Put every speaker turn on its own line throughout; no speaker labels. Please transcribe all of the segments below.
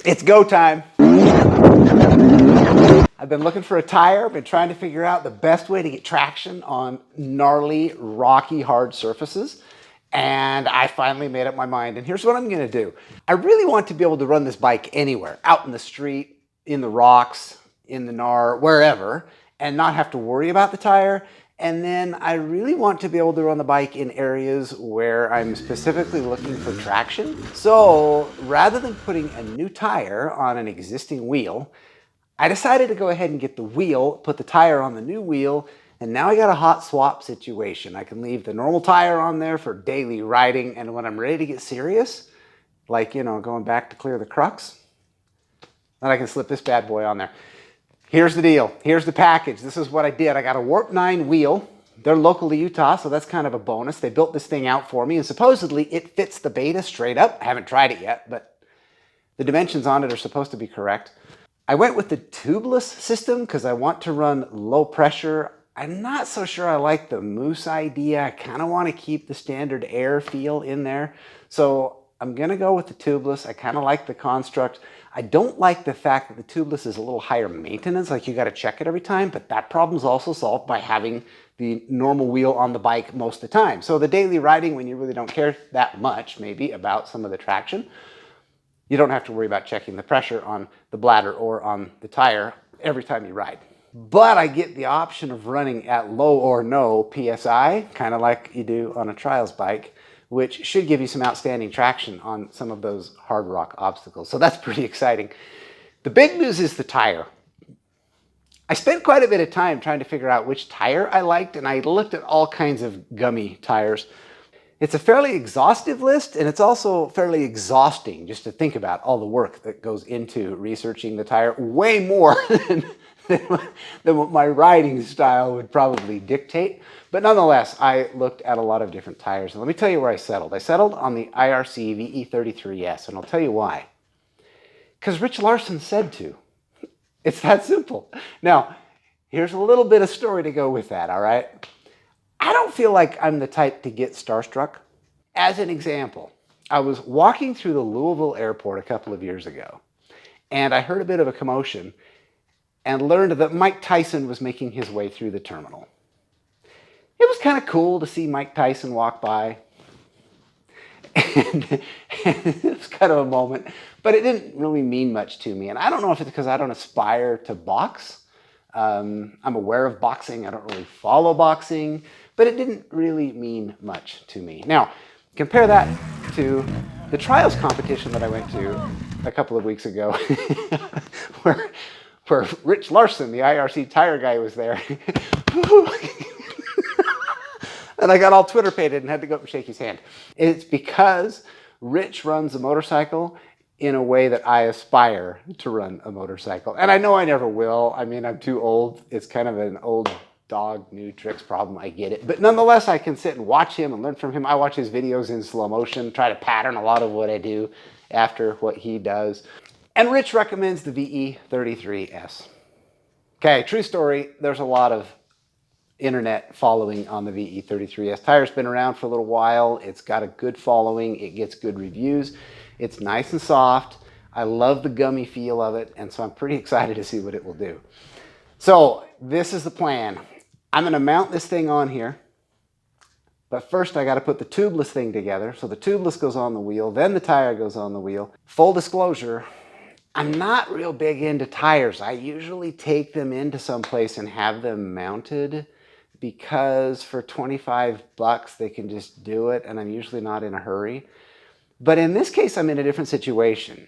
It's go time. I've been looking for a tire. I've been trying to figure out the best way to get traction on gnarly, rocky, hard surfaces. And I finally made up my mind. And here's what I'm gonna do. I really want to be able to run this bike anywhere, out in the street, in the rocks, in the gnar, wherever, and not have to worry about the tire. And then I really want to be able to run the bike in areas where I'm specifically looking for traction. So rather than putting a new tire on an existing wheel, I decided to go ahead and get the wheel, put the tire on the new wheel, and now I got a hot swap situation. I can leave the normal tire on there for daily riding, and when I'm ready to get serious, like, you know, going back to clear the crux, then I can slip this bad boy on there. Here's the deal. Here's the package. This is what I did. I got a Warp 9 wheel. They're local to Utah, so that's kind of a bonus. They built this thing out for me, and supposedly it fits the Beta straight up. I haven't tried it yet, but the dimensions on it are supposed to be correct. I went with the Tubliss system because I want to run low pressure. I'm not so sure I like the Moose idea. I kind of want to keep the standard air feel in there. So I'm going to go with the Tubliss. I kind of like the construct. I don't like the fact that the Tubliss is a little higher maintenance, like you got to check it every time, but that problem's also solved by having the normal wheel on the bike most of the time. So the daily riding, when you really don't care that much maybe about some of the traction, you don't have to worry about checking the pressure on the bladder or on the tire every time you ride. But I get the option of running at low or no PSI, kind of like you do on a trials bike, which should give you some outstanding traction on some of those hard rock obstacles. So that's pretty exciting. The big news is the tire. I spent quite a bit of time trying to figure out which tire I liked, and I looked at all kinds of Gummy tires. It's a fairly exhaustive list, and it's also fairly exhausting just to think about all the work that goes into researching the tire, way more than what my riding style would probably dictate. But nonetheless, I looked at a lot of different tires. And let me tell you where I settled. I settled on the IRC VE33S, and I'll tell you why. Because Rich Larson said to. It's that simple. Now, here's a little bit of story to go with that, all right? I don't feel like I'm the type to get starstruck. As an example, I was walking through the Louisville airport a couple of years ago, and I heard a bit of a commotion and learned that Mike Tyson was making his way through the terminal. It was kind of cool to see Mike Tyson walk by. And it was kind of a moment, but it didn't really mean much to me. And I don't know if it's because I don't aspire to box. I'm aware of boxing. I don't really follow boxing, but it didn't really mean much to me. Now, compare that to the trials competition that I went to a couple of weeks ago, where Rich Larson, the IRC tire guy, was there. And I got all Twitter-pated and had to go up and shake his hand. It's because Rich runs a motorcycle in a way that I aspire to run a motorcycle. And I know I never will. I mean, I'm too old. It's kind of an old dog, new tricks problem. I get it. But nonetheless, I can sit and watch him and learn from him. I watch his videos in slow motion, try to pattern a lot of what I do after what he does. And Rich recommends the VE33S. Okay, true story. There's a lot of internet following on the VE33S. Tire's been around for a little while. It's got a good following. It gets good reviews. It's nice and soft. I love the gummy feel of it, and so I'm pretty excited to see what it will do. So this is the plan. I'm going to mount this thing on here, but first I got to put the tubeless thing together. So the tubeless goes on the wheel, then the tire goes on the wheel. Full disclosure, I'm not real big into tires. I usually take them into some place and have them mounted because for 25 bucks they can just do it, and I'm usually not in a hurry. But in this case, I'm in a different situation.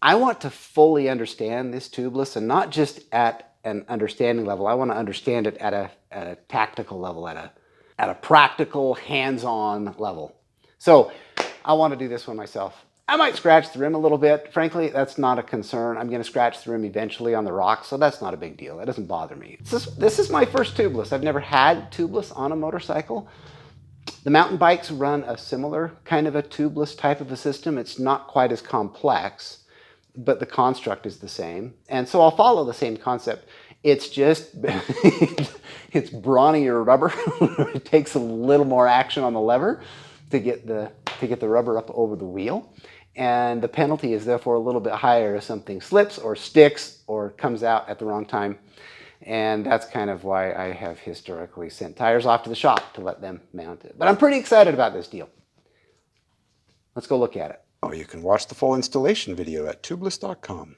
I want to fully understand this tubeless, and not just at an understanding level. I want to understand it at a tactical level, at a practical, hands-on level. So I want to do this one myself. I might scratch the rim a little bit. Frankly, that's not a concern. I'm going to scratch the rim eventually on the rocks, so that's not a big deal. That doesn't bother me. This is my first tubeless. I've never had tubeless on a motorcycle. The mountain bikes run a similar kind of a tubeless type of a system. It's not quite as complex, but the construct is the same. And so I'll follow the same concept. It's just, it's brawnier rubber. It takes a little more action on the lever to get the rubber up over the wheel. and the penalty is therefore a little bit higher if something slips or sticks or comes out at the wrong time. And that's kind of why I have historically sent tires off to the shop to let them mount it. But I'm pretty excited about this deal. Let's go look at it. Oh, you can watch the full installation video at tubliss.com.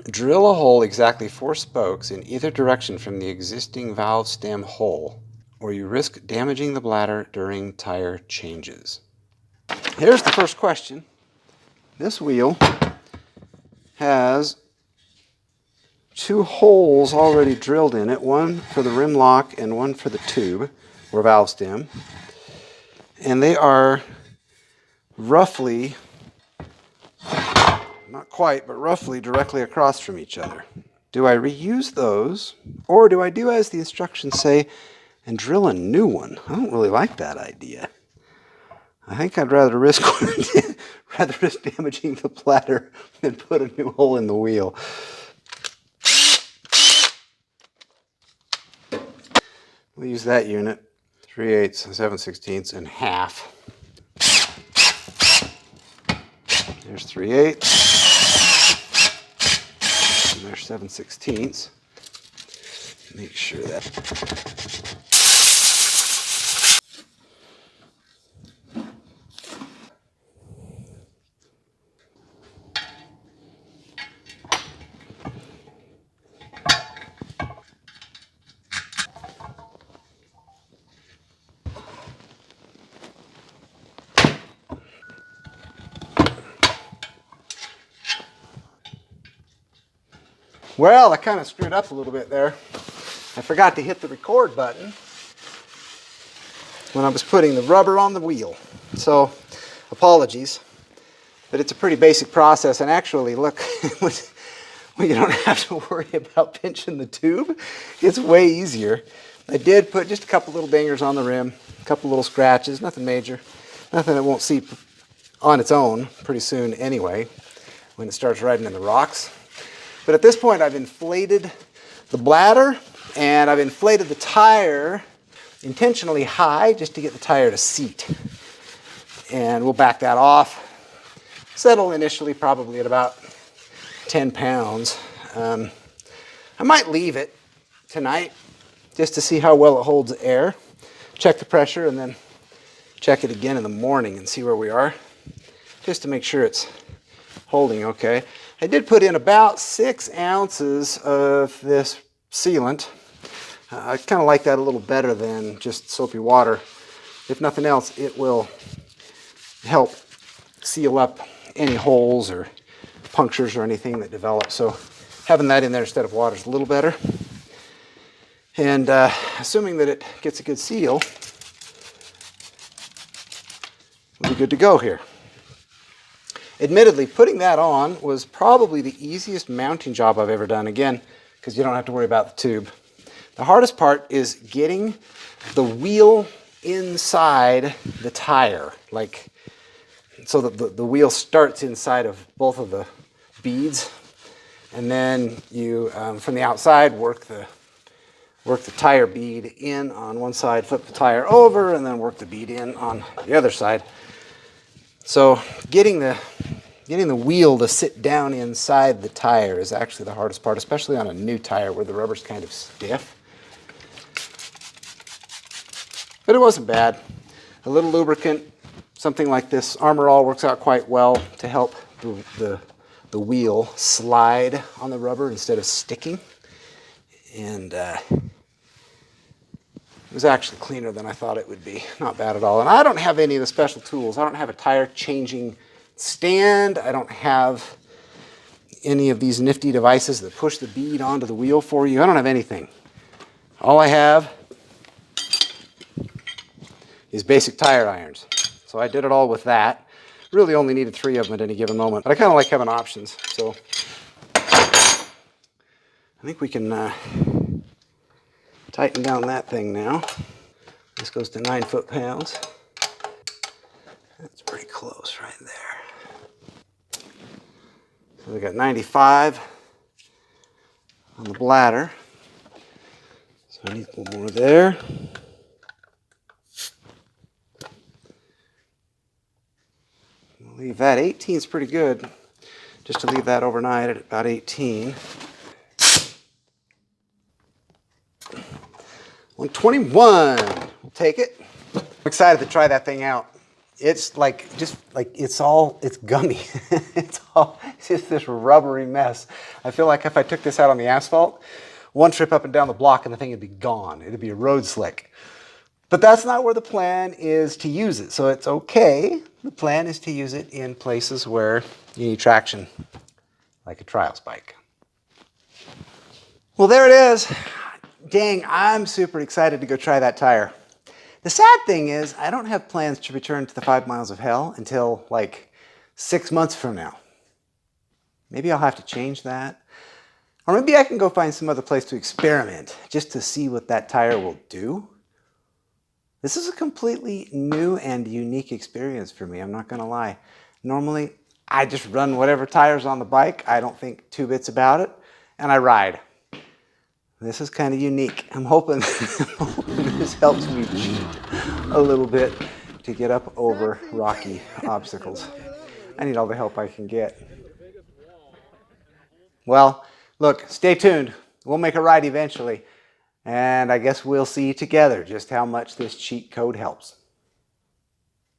Drill a hole exactly 4 spokes in either direction from the existing valve stem hole, or you risk damaging the bladder during tire changes. Here's the first question. This wheel has 2 holes already drilled in it, one for the rim lock and one for the tube or valve stem. And they are roughly, not quite, but roughly directly across from each other. Do I reuse those, or do I do as the instructions say and drill a new one? I don't really like that idea. I think I'd rather risk damaging the bladder than put a new hole in the wheel. We'll use that unit, 3/8, 7/16, and half. There's 3/8, and there's 7/16. Make sure that. Well, I kind of screwed up a little bit there. I forgot to hit the record button when I was putting the rubber on the wheel. So, apologies. But it's a pretty basic process, and actually, look, when you don't have to worry about pinching the tube, it's way easier. I did put just a couple little dingers on the rim, a couple little scratches, nothing major, nothing that won't seep on its own pretty soon anyway, when it starts riding in the rocks. But at this point, I've inflated the bladder, and I've inflated the tire intentionally high just to get the tire to seat. And we'll back that off. Settle initially probably at about 10 pounds. I might leave it tonight just to see how well it holds air. Check the pressure and then check it again in the morning and see where we are, just to make sure it's holding okay. I did put in about 6 ounces of this sealant. I kind of like that a little better than just soapy water. If nothing else, it will help seal up any holes or punctures or anything that develop. So having that in there instead of water is a little better. And assuming that it gets a good seal, we'll be good to go here. Admittedly, putting that on was probably the easiest mounting job I've ever done, again, because you don't have to worry about the tube. The hardest part is getting the wheel inside the tire, like so that the wheel starts inside of both of the beads, and then you, from the outside, work the tire bead in on one side, flip the tire over, and then work the bead in on the other side. So getting the wheel to sit down inside the tire is actually the hardest part, especially on a new tire where the rubber's kind of stiff. But it wasn't bad. A little lubricant, something like this Armor All works out quite well to help the wheel slide on the rubber instead of sticking. And it was actually cleaner than I thought it would be. Not bad at all. And I don't have any of the special tools. I don't have a tire changing stand. I don't have any of these nifty devices that push the bead onto the wheel for you. I don't have anything. All I have is basic tire irons. So I did it all with that. Really only needed 3 of them at any given moment. But I kind of like having options. So I think we can tighten down that thing now. This goes to 9 foot-pounds. That's pretty close right there. So we got 95 on the bladder. So I need a little more there. Leave that. 18 is pretty good. Just to leave that overnight at about 18. 121. We'll take it. I'm excited to try that thing out. It's like, it's gummy. It's just this rubbery mess. I feel like if I took this out on the asphalt, one trip up and down the block and the thing would be gone. It'd be a road slick. But that's not where the plan is to use it, so it's okay. The plan is to use it in places where you need traction, like a trials bike. Well, there it is. Dang, I'm super excited to go try that tire. The sad thing is, I don't have plans to return to the 5 miles of hell until like 6 months from now. Maybe I'll have to change that. Or maybe I can go find some other place to experiment just to see what that tire will do. This is a completely new and unique experience for me, I'm not gonna lie. Normally, I just run whatever tire's on the bike, I don't think two bits about it, and I ride. This is kind of unique. I'm hoping this helps me cheat a little bit to get up over rocky obstacles. I need all the help I can get. Well, look, stay tuned. We'll make a ride eventually. And I guess we'll see together just how much this cheat code helps.